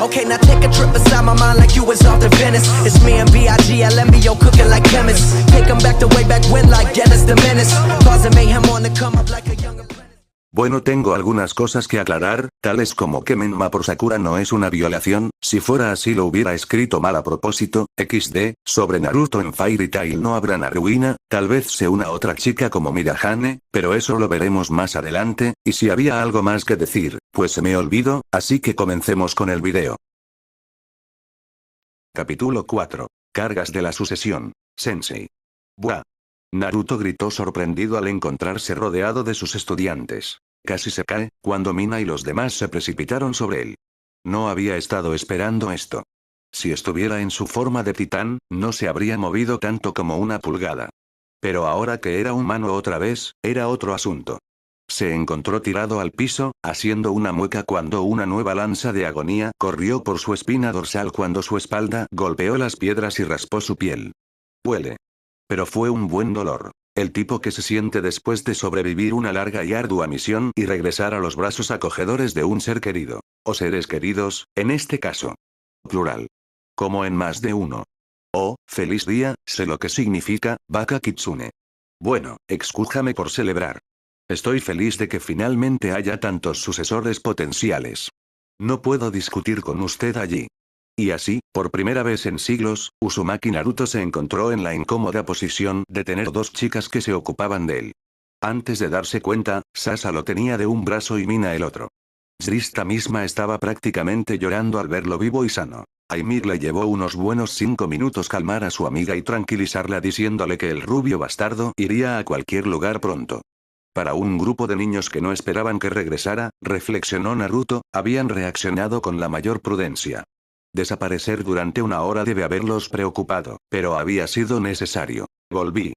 Okay, now take a trip inside my mind like you was off to Venice. It's me and B.I.G. LMBO cooking like chemists. Take 'em back to way back when like Dennis the Menace. Causing mayhem on the come up like a young apprentice. Bueno, tengo algunas cosas que aclarar, tales como que Menma por Sakura no es una violación. Si fuera así lo hubiera escrito mal a propósito. XD, sobre Naruto en Fairy Tail no habrá Naruina, tal vez sea una otra chica como Mirahane, pero eso lo veremos más adelante, y si había algo más que decir, pues se me olvidó, así que comencemos con el video. Capítulo 4. Cargas de la sucesión. Sensei. Buah. Naruto gritó sorprendido al encontrarse rodeado de sus estudiantes. Casi se cae, cuando Mina y los demás se precipitaron sobre él. No había estado esperando esto. Si estuviera en su forma de titán, no se habría movido tanto como una pulgada. Pero ahora que era humano otra vez, era otro asunto. Se encontró tirado al piso, haciendo una mueca cuando una nueva lanza de agonía corrió por su espina dorsal cuando su espalda golpeó las piedras y raspó su piel. Huele. Pero fue un buen dolor. El tipo que se siente después de sobrevivir una larga y ardua misión y regresar a los brazos acogedores de un ser querido. O seres queridos, en este caso. Plural. Como en más de uno. Oh, feliz día, sé lo que significa, Baka Kitsune. Bueno, excújame por celebrar. Estoy feliz de que finalmente haya tantos sucesores potenciales. No puedo discutir con usted allí. Y así, por primera vez en siglos, Uzumaki Naruto se encontró en la incómoda posición de tener dos chicas que se ocupaban de él. Antes de darse cuenta, Sasa lo tenía de un brazo y Mina el otro. Srista misma estaba prácticamente llorando al verlo vivo y sano. A Ymir le llevó unos buenos 5 minutos calmar a su amiga y tranquilizarla diciéndole que el rubio bastardo iría a cualquier lugar pronto. Para un grupo de niños que no esperaban que regresara, reflexionó Naruto, habían reaccionado con la mayor prudencia. Desaparecer durante una hora debe haberlos preocupado, pero había sido necesario. Volví.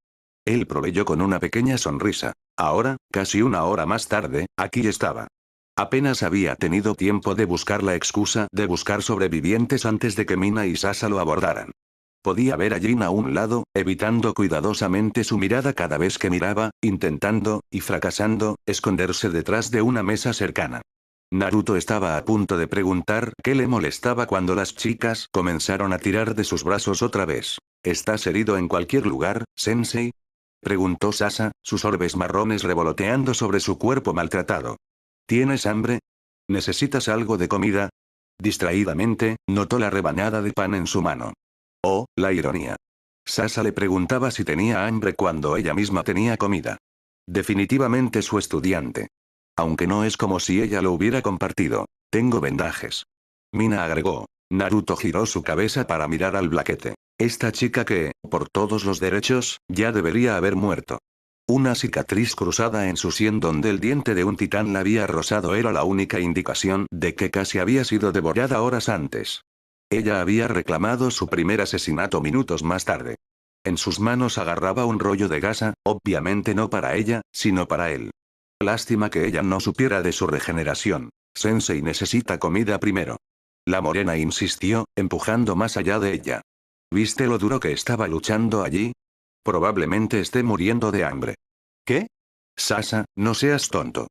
Él proveyó con una pequeña sonrisa. Ahora, casi una hora más tarde, aquí estaba. Apenas había tenido tiempo de buscar la excusa de buscar sobrevivientes antes de que Mina y Sasa lo abordaran. Podía ver a Jin a un lado, evitando cuidadosamente su mirada cada vez que miraba, intentando, y fracasando, esconderse detrás de una mesa cercana. Naruto estaba a punto de preguntar qué le molestaba cuando las chicas comenzaron a tirar de sus brazos otra vez. ¿Estás herido en cualquier lugar, sensei? Preguntó Sasa, sus orbes marrones revoloteando sobre su cuerpo maltratado. ¿Tienes hambre? ¿Necesitas algo de comida? Distraídamente, notó la rebanada de pan en su mano. Oh, la ironía. Sasa le preguntaba si tenía hambre cuando ella misma tenía comida. Definitivamente su estudiante. Aunque no es como si ella lo hubiera compartido. Tengo vendajes. Mina agregó. Naruto giró su cabeza para mirar al blaquete. Esta chica que, por todos los derechos, ya debería haber muerto. Una cicatriz cruzada en su sien donde el diente de un titán la había rozado era la única indicación de que casi había sido devorada horas antes. Ella había reclamado su primer asesinato minutos más tarde. En sus manos agarraba un rollo de gasa, obviamente no para ella, sino para él. Lástima que ella no supiera de su regeneración. Sensei necesita comida primero. La morena insistió, empujando más allá de ella. ¿Viste lo duro que estaba luchando allí? Probablemente esté muriendo de hambre. ¿Qué? Sasa, no seas tonto.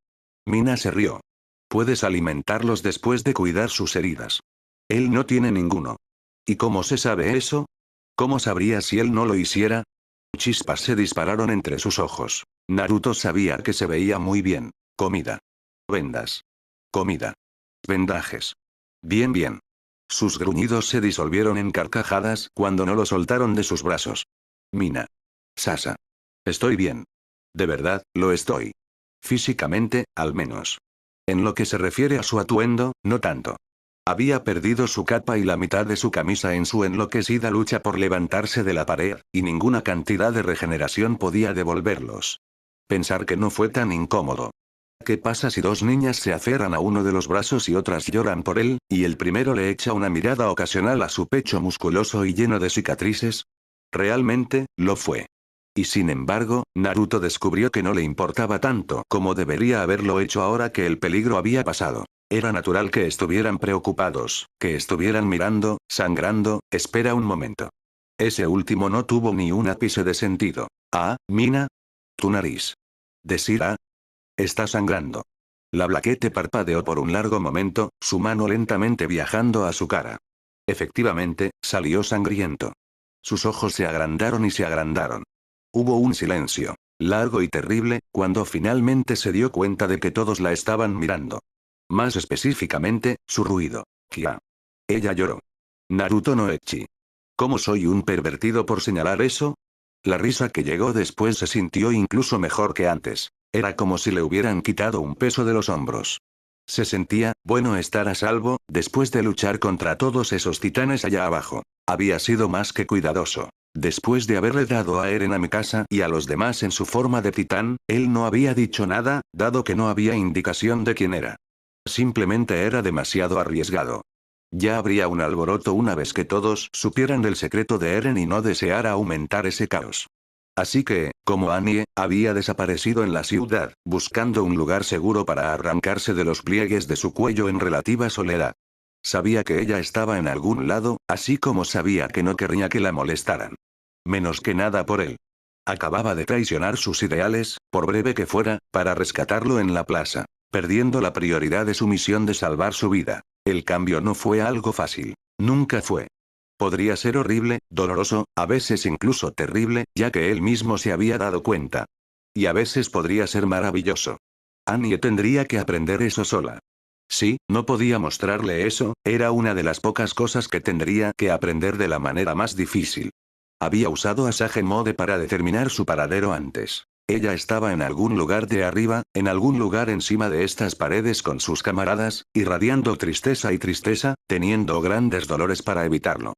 Mina se rió. Puedes alimentarlos después de cuidar sus heridas. Él no tiene ninguno. ¿Y cómo se sabe eso? ¿Cómo sabría si él no lo hiciera? Chispas se dispararon entre sus ojos. Naruto sabía que se veía muy bien. Comida. Vendas. Comida. Vendajes. Bien, bien. Sus gruñidos se disolvieron en carcajadas cuando no lo soltaron de sus brazos. Mina. Sasa. Estoy bien. De verdad, lo estoy. Físicamente, al menos. En lo que se refiere a su atuendo, no tanto. Había perdido su capa y la mitad de su camisa en su enloquecida lucha por levantarse de la pared, y ninguna cantidad de regeneración podía devolverlos. Pensar que no fue tan incómodo. ¿Qué pasa si dos niñas se aferran a uno de los brazos y otras lloran por él, y el primero le echa una mirada ocasional a su pecho musculoso y lleno de cicatrices? Realmente, lo fue. Y sin embargo, Naruto descubrió que no le importaba tanto como debería haberlo hecho ahora que el peligro había pasado. Era natural que estuvieran preocupados, que estuvieran mirando, sangrando. Espera un momento. Ese último no tuvo ni un ápice de sentido. Ah, Mina. Tu nariz. Decir ah. Está sangrando. La Blaquete parpadeó por un largo momento, su mano lentamente viajando a su cara. Efectivamente, salió sangriento. Sus ojos se agrandaron y se agrandaron. Hubo un silencio, largo y terrible, cuando finalmente se dio cuenta de que todos la estaban mirando. Más específicamente, su ruido. Kia. Ella lloró. Naruto no Echi. ¿Cómo soy un pervertido por señalar eso? La risa que llegó después se sintió incluso mejor que antes. Era como si le hubieran quitado un peso de los hombros. Se sentía, bueno, estar a salvo, después de luchar contra todos esos titanes allá abajo. Había sido más que cuidadoso. Después de haberle dado a Eren a Mikasa y a los demás en su forma de titán, él no había dicho nada, dado que no había indicación de quién era. Simplemente era demasiado arriesgado. Ya habría un alboroto una vez que todos supieran del secreto de Eren y no deseara aumentar ese caos. Así que, como Annie, había desaparecido en la ciudad, buscando un lugar seguro para arrancarse de los pliegues de su cuello en relativa soledad. Sabía que ella estaba en algún lado, así como sabía que no querría que la molestaran. Menos que nada por él. Acababa de traicionar sus ideales, por breve que fuera, para rescatarlo en la plaza, perdiendo la prioridad de su misión de salvar su vida. El cambio no fue algo fácil. Nunca fue. Podría ser horrible, doloroso, a veces incluso terrible, ya que él mismo se había dado cuenta. Y a veces podría ser maravilloso. Annie tendría que aprender eso sola. Sí, no podía mostrarle eso, era una de las pocas cosas que tendría que aprender de la manera más difícil. Había usado a Sage Mode para determinar su paradero antes. Ella estaba en algún lugar de arriba, en algún lugar encima de estas paredes con sus camaradas, irradiando tristeza y tristeza, teniendo grandes dolores para evitarlo.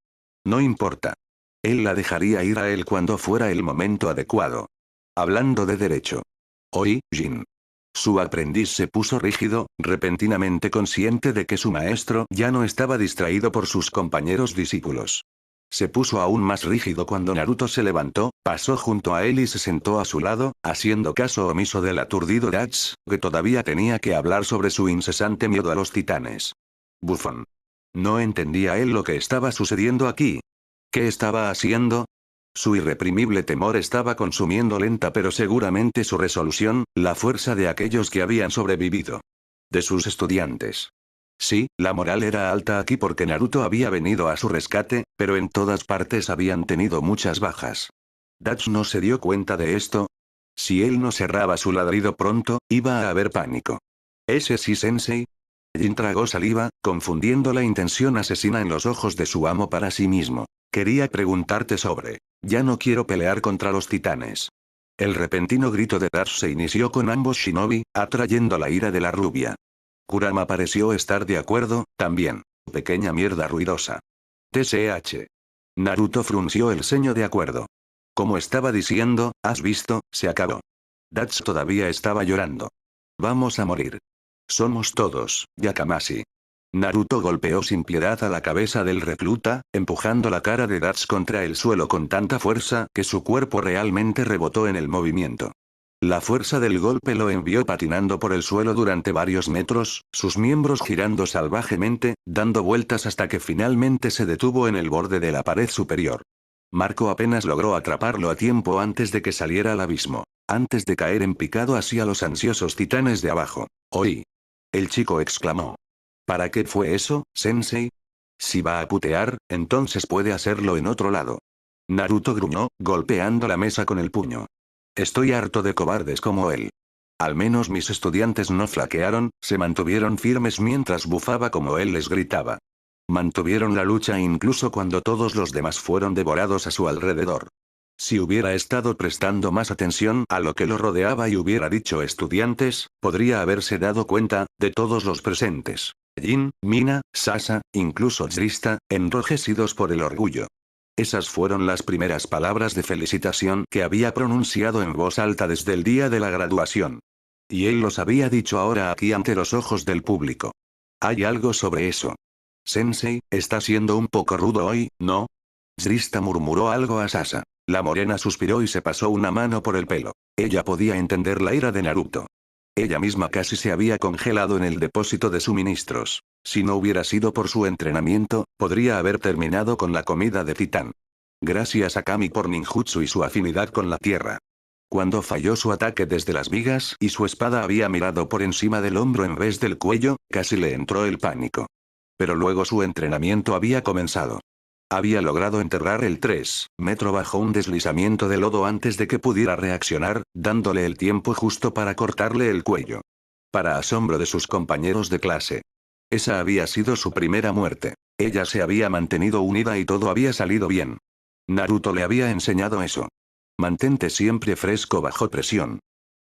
No importa. Él la dejaría ir a él cuando fuera el momento adecuado. Hablando de derecho. Hoy, Jin. Su aprendiz se puso rígido, repentinamente consciente de que su maestro ya no estaba distraído por sus compañeros discípulos. Se puso aún más rígido cuando Naruto se levantó, pasó junto a él y se sentó a su lado, haciendo caso omiso del aturdido Dats, que todavía tenía que hablar sobre su incesante miedo a los titanes. Bufón. No entendía él lo que estaba sucediendo aquí. ¿Qué estaba haciendo? Su irreprimible temor estaba consumiendo lenta pero seguramente su resolución, la fuerza de aquellos que habían sobrevivido. De sus estudiantes. Sí, la moral era alta aquí porque Naruto había venido a su rescate, pero en todas partes habían tenido muchas bajas. ¿Dats no se dio cuenta de esto? Si él no cerraba su ladrido pronto, iba a haber pánico. ¿Ese sí, sensei? Jin tragó saliva, confundiendo la intención asesina en los ojos de su amo para sí mismo. Quería preguntarte sobre. Ya no quiero pelear contra los titanes. El repentino grito de Dats se inició con ambos shinobi, atrayendo la ira de la rubia. Kurama pareció estar de acuerdo, también. Pequeña mierda ruidosa. TSH. Naruto frunció el ceño de acuerdo. Como estaba diciendo, ¿has visto? Se acabó. Dats todavía estaba llorando. Vamos a morir. Somos todos, Yakamashi. Naruto golpeó sin piedad a la cabeza del recluta, empujando la cara de Dats contra el suelo con tanta fuerza que su cuerpo realmente rebotó en el movimiento. La fuerza del golpe lo envió patinando por el suelo durante varios metros, sus miembros girando salvajemente, dando vueltas hasta que finalmente se detuvo en el borde de la pared superior. Marco apenas logró atraparlo a tiempo antes de que saliera al abismo, antes de caer en picado hacia los ansiosos titanes de abajo. ¡Oí! El chico exclamó. ¿Para qué fue eso, sensei? Si va a putear, entonces puede hacerlo en otro lado. Naruto gruñó, golpeando la mesa con el puño. Estoy harto de cobardes como él. Al menos mis estudiantes no flaquearon, se mantuvieron firmes mientras bufaba como él les gritaba. Mantuvieron la lucha incluso cuando todos los demás fueron devorados a su alrededor. Si hubiera estado prestando más atención a lo que lo rodeaba y hubiera dicho estudiantes, podría haberse dado cuenta, de todos los presentes. Jin, Mina, Sasa, incluso Jirista, enrojecidos por el orgullo. Esas fueron las primeras palabras de felicitación que había pronunciado en voz alta desde el día de la graduación. Y él los había dicho ahora aquí ante los ojos del público. Hay algo sobre eso. Sensei, está siendo un poco rudo hoy, ¿no? Jirista murmuró algo a Sasa. La morena suspiró y se pasó una mano por el pelo. Ella podía entender la ira de Naruto. Ella misma casi se había congelado en el depósito de suministros. Si no hubiera sido por su entrenamiento, podría haber terminado con la comida de titán. Gracias a Kami por ninjutsu y su afinidad con la tierra. Cuando falló su ataque desde las vigas y su espada había mirado por encima del hombro en vez del cuello, casi le entró el pánico. Pero luego su entrenamiento había comenzado. Había logrado enterrar el 3 metro bajo un deslizamiento de lodo antes de que pudiera reaccionar, dándole el tiempo justo para cortarle el cuello. Para asombro de sus compañeros de clase. Esa había sido su primera muerte. Ella se había mantenido unida y todo había salido bien. Naruto le había enseñado eso. Mantente siempre fresco bajo presión.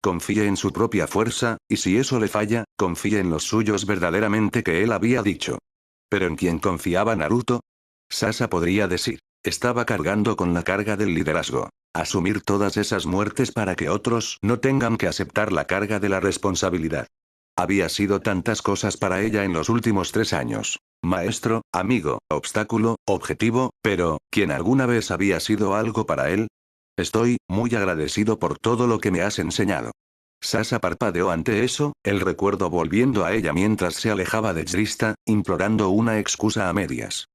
Confíe en su propia fuerza, y si eso le falla, confíe en los suyos verdaderamente que él había dicho. ¿Pero en quién confiaba Naruto? Sasa podría decir. Estaba cargando con la carga del liderazgo. Asumir todas esas muertes para que otros no tengan que aceptar la carga de la responsabilidad. Había sido tantas cosas para ella en los últimos 3 años. Maestro, amigo, obstáculo, objetivo, pero, ¿quién alguna vez había sido algo para él? Estoy muy agradecido por todo lo que me has enseñado. Sasa parpadeó ante eso, el recuerdo volviendo a ella mientras se alejaba de Jirista, implorando una excusa a medias.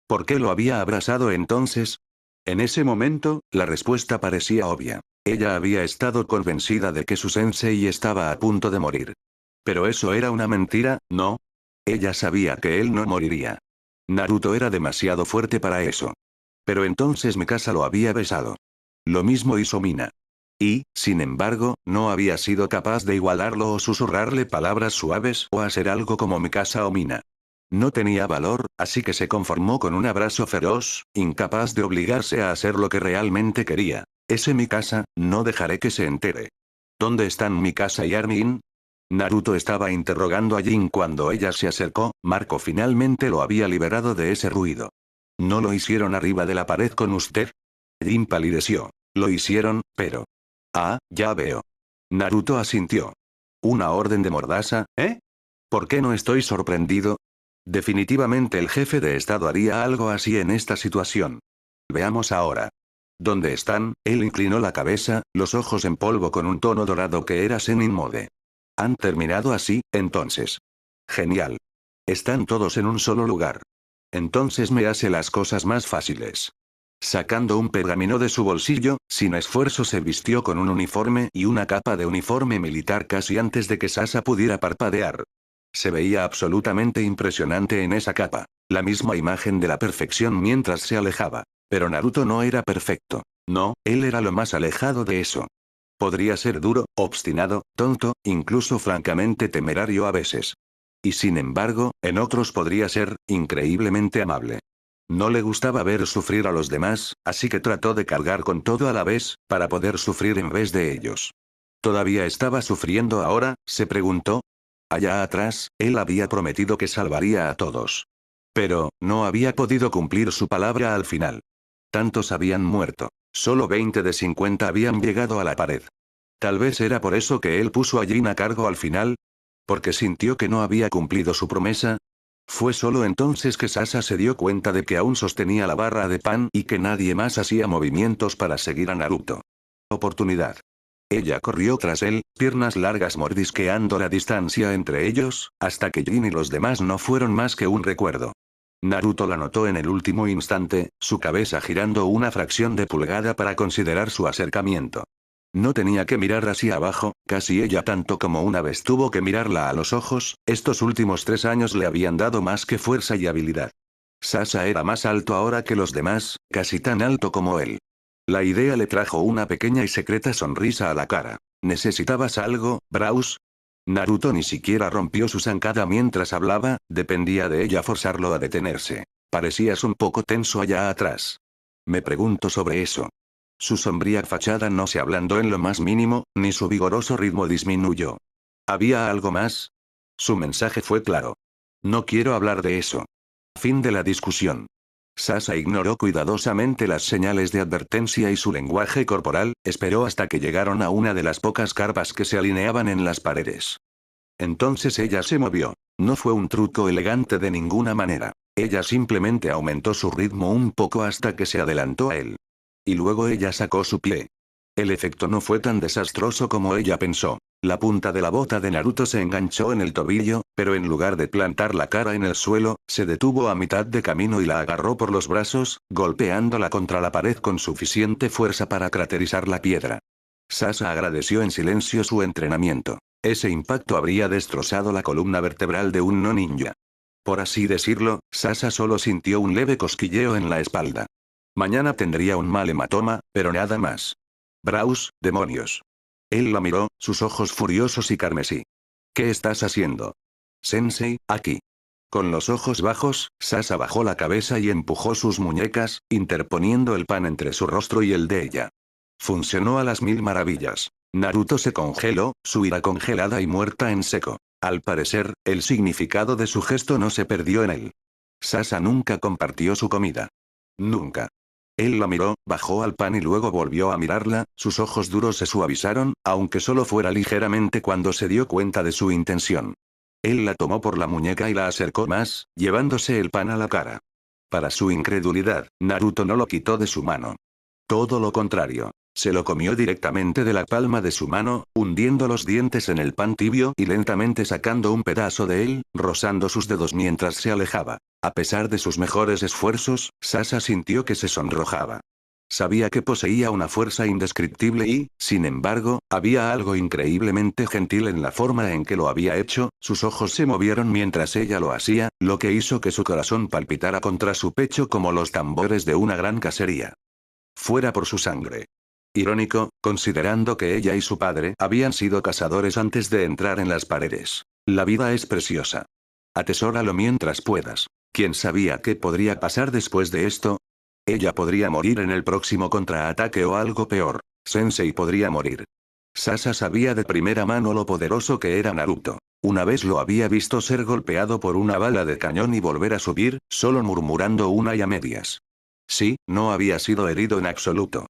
¿Por qué lo había abrazado entonces? En ese momento, la respuesta parecía obvia. Ella había estado convencida de que su sensei estaba a punto de morir. Pero eso era una mentira, ¿no? Ella sabía que él no moriría. Naruto era demasiado fuerte para eso. Pero entonces Mikasa lo había besado. Lo mismo hizo Mina. Y, sin embargo, no había sido capaz de igualarlo o susurrarle palabras suaves o hacer algo como Mikasa o Mina. No tenía valor, así que se conformó con un abrazo feroz, incapaz de obligarse a hacer lo que realmente quería. Ese Mikasa, no dejaré que se entere. ¿Dónde están Mikasa y Armin? Naruto estaba interrogando a Jin cuando ella se acercó, Marco finalmente lo había liberado de ese ruido. ¿No lo hicieron arriba de la pared con usted? Jin palideció. Lo hicieron, pero... Ah, ya veo. Naruto asintió. ¿Una orden de mordaza, eh? ¿Por qué no estoy sorprendido? Definitivamente el jefe de estado haría algo así en esta situación. Veamos ahora. ¿Dónde están? Él inclinó la cabeza, los ojos en polvo con un tono dorado que era Sennin Mode. ¿Han terminado así, entonces? Genial. Están todos en un solo lugar. Entonces me hace las cosas más fáciles. Sacando un pergamino de su bolsillo, sin esfuerzo se vistió con un uniforme y una capa de uniforme militar casi antes de que Sasa pudiera parpadear. Se veía absolutamente impresionante en esa capa. La misma imagen de la perfección mientras se alejaba. Pero Naruto no era perfecto. No, él era lo más alejado de eso. Podría ser duro, obstinado, tonto, incluso francamente temerario a veces. Y sin embargo, en otros podría ser, increíblemente amable. No le gustaba ver sufrir a los demás, así que trató de cargar con todo a la vez, para poder sufrir en vez de ellos. ¿Todavía estaba sufriendo ahora?, se preguntó. Allá atrás, él había prometido que salvaría a todos. Pero, no había podido cumplir su palabra al final. Tantos habían muerto. Solo 20 de 50 habían llegado a la pared. Tal vez era por eso que él puso a Jin a cargo al final. ¿Porque sintió que no había cumplido su promesa? Fue solo entonces que Sasa se dio cuenta de que aún sostenía la barra de pan y que nadie más hacía movimientos para seguir a Naruto. Oportunidad. Ella corrió tras él, piernas largas mordisqueando la distancia entre ellos, hasta que Jin y los demás no fueron más que un recuerdo. Naruto la notó en el último instante, su cabeza girando una fracción de pulgada para considerar su acercamiento. No tenía que mirar hacia abajo, casi ella tanto como una vez tuvo que mirarla a los ojos, estos últimos 3 años le habían dado más que fuerza y habilidad. Sasa era más alto ahora que los demás, casi tan alto como él. La idea le trajo una pequeña y secreta sonrisa a la cara. ¿Necesitabas algo, Braus? Naruto ni siquiera rompió su zancada mientras hablaba, dependía de ella forzarlo a detenerse. Parecías un poco tenso allá atrás. Me pregunto sobre eso. Su sombría fachada no se ablandó en lo más mínimo, ni su vigoroso ritmo disminuyó. ¿Había algo más? Su mensaje fue claro. No quiero hablar de eso. Fin de la discusión. Sasa ignoró cuidadosamente las señales de advertencia y su lenguaje corporal, esperó hasta que llegaron a una de las pocas carpas que se alineaban en las paredes. Entonces ella se movió. No fue un truco elegante de ninguna manera. Ella simplemente aumentó su ritmo un poco hasta que se adelantó a él. Y luego ella sacó su pie. El efecto no fue tan desastroso como ella pensó. La punta de la bota de Naruto se enganchó en el tobillo, pero en lugar de plantar la cara en el suelo, se detuvo a mitad de camino y la agarró por los brazos, golpeándola contra la pared con suficiente fuerza para craterizar la piedra. Sasha agradeció en silencio su entrenamiento. Ese impacto habría destrozado la columna vertebral de un no ninja. Por así decirlo, Sasha solo sintió un leve cosquilleo en la espalda. Mañana tendría un mal hematoma, pero nada más. Braus, demonios. Él la miró, sus ojos furiosos y carmesí. ¿Qué estás haciendo? Sensei, aquí. Con los ojos bajos, Sasha bajó la cabeza y empujó sus muñecas, interponiendo el pan entre su rostro y el de ella. Funcionó a las mil maravillas. Naruto se congeló, su ira congelada y muerta en seco. Al parecer, el significado de su gesto no se perdió en él. Sasha nunca compartió su comida. Nunca. Él la miró, bajó al pan y luego volvió a mirarla, sus ojos duros se suavizaron, aunque solo fuera ligeramente cuando se dio cuenta de su intención. Él la tomó por la muñeca y la acercó más, llevándose el pan a la cara. Para su incredulidad, Naruto no lo quitó de su mano. Todo lo contrario. Se lo comió directamente de la palma de su mano, hundiendo los dientes en el pan tibio y lentamente sacando un pedazo de él, rozando sus dedos mientras se alejaba. A pesar de sus mejores esfuerzos, Sasha sintió que se sonrojaba. Sabía que poseía una fuerza indescriptible y, sin embargo, había algo increíblemente gentil en la forma en que lo había hecho, sus ojos se movieron mientras ella lo hacía, lo que hizo que su corazón palpitara contra su pecho como los tambores de una gran cacería. Fuera por su sangre. Irónico, considerando que ella y su padre habían sido cazadores antes de entrar en las paredes. La vida es preciosa. Atesóralo mientras puedas. ¿Quién sabía qué podría pasar después de esto? Ella podría morir en el próximo contraataque o algo peor. Sensei podría morir. Sasha sabía de primera mano lo poderoso que era Naruto. Una vez lo había visto ser golpeado por una bala de cañón y volver a subir, solo murmurando una y a medias. Sí, no había sido herido en absoluto.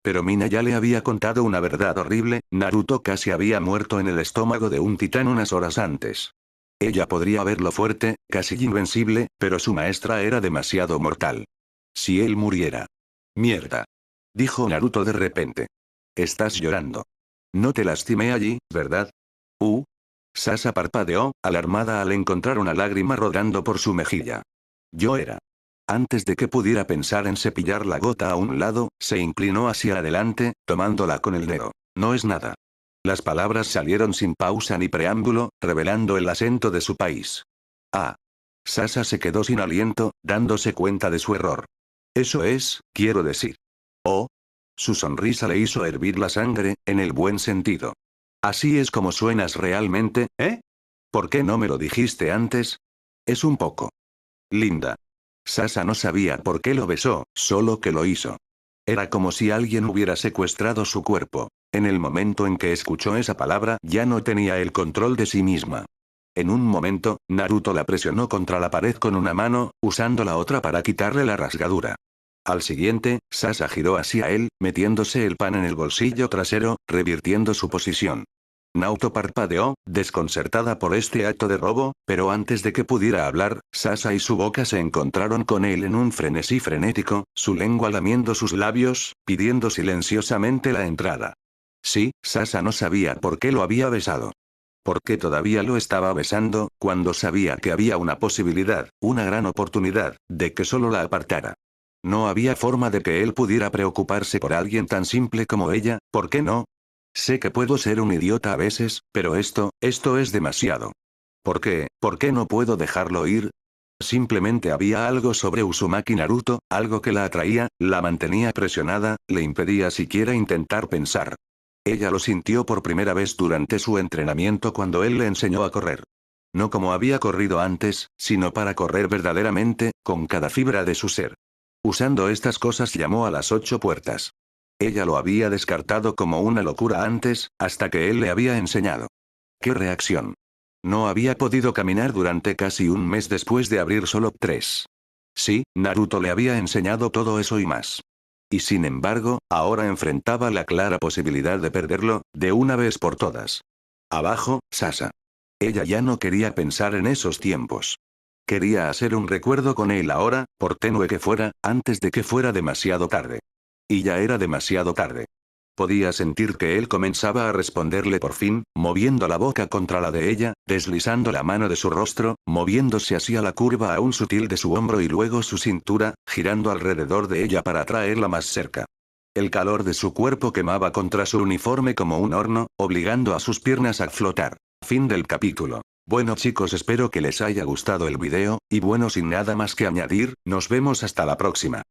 Pero Mina ya le había contado una verdad horrible, Naruto casi había muerto en el estómago de un titán unas horas antes. Ella podría verlo fuerte, casi invencible, pero su maestra era demasiado mortal. Si él muriera. Mierda. Dijo Naruto de repente. Estás llorando. No te lastimé allí, ¿verdad? Sasha parpadeó, alarmada al encontrar una lágrima rodando por su mejilla. Yo era. Antes de que pudiera pensar en cepillar la gota a un lado, se inclinó hacia adelante, tomándola con el dedo. No es nada. Las palabras salieron sin pausa ni preámbulo, revelando el acento de su país. Sasha se quedó sin aliento, dándose cuenta de su error. Eso es, quiero decir. Su sonrisa le hizo hervir la sangre, en el buen sentido. Así es como suenas realmente, ¿eh? ¿Por qué no me lo dijiste antes? Es un poco linda. Sasha no sabía por qué lo besó, solo que lo hizo. Era como si alguien hubiera secuestrado su cuerpo. En el momento en que escuchó esa palabra, ya no tenía el control de sí misma. En un momento, Naruto la presionó contra la pared con una mano, usando la otra para quitarle la rasgadura. Al siguiente, Sasha giró hacia él, metiéndose el pan en el bolsillo trasero, revirtiendo su posición. Naruto parpadeó, desconcertada por este acto de robo, pero antes de que pudiera hablar, Sasha y su boca se encontraron con él en un frenesí frenético, su lengua lamiendo sus labios, pidiendo silenciosamente la entrada. Sí, Sasha no sabía por qué lo había besado. ¿Por qué todavía lo estaba besando, cuando sabía que había una posibilidad, una gran oportunidad, de que solo la apartara? No había forma de que él pudiera preocuparse por alguien tan simple como ella, ¿por qué no? Sé que puedo ser un idiota a veces, pero esto es demasiado. ¿Por qué no puedo dejarlo ir? Simplemente había algo sobre Uzumaki Naruto, algo que la atraía, la mantenía presionada, le impedía siquiera intentar pensar. Ella lo sintió por primera vez durante su entrenamiento cuando él le enseñó a correr. No como había corrido antes, sino para correr verdaderamente, con cada fibra de su ser. Usando estas cosas llamó a las 8 puertas. Ella lo había descartado como una locura antes, hasta que él le había enseñado. ¡Qué reacción! No había podido caminar durante casi un mes después de abrir solo 3. Sí, Naruto le había enseñado todo eso y más. Y sin embargo, ahora enfrentaba la clara posibilidad de perderlo, de una vez por todas. Abajo, Sasha. Ella ya no quería pensar en esos tiempos. Quería hacer un recuerdo con él ahora, por tenue que fuera, antes de que fuera demasiado tarde. Y ya era demasiado tarde. Podía sentir que él comenzaba a responderle por fin, moviendo la boca contra la de ella, deslizando la mano de su rostro, moviéndose hacia la curva aún sutil de su hombro y luego su cintura, girando alrededor de ella para traerla más cerca. El calor de su cuerpo quemaba contra su uniforme como un horno, obligando a sus piernas a flotar. Fin del capítulo. Bueno chicos, espero que les haya gustado el video, y bueno, sin nada más que añadir, nos vemos hasta la próxima.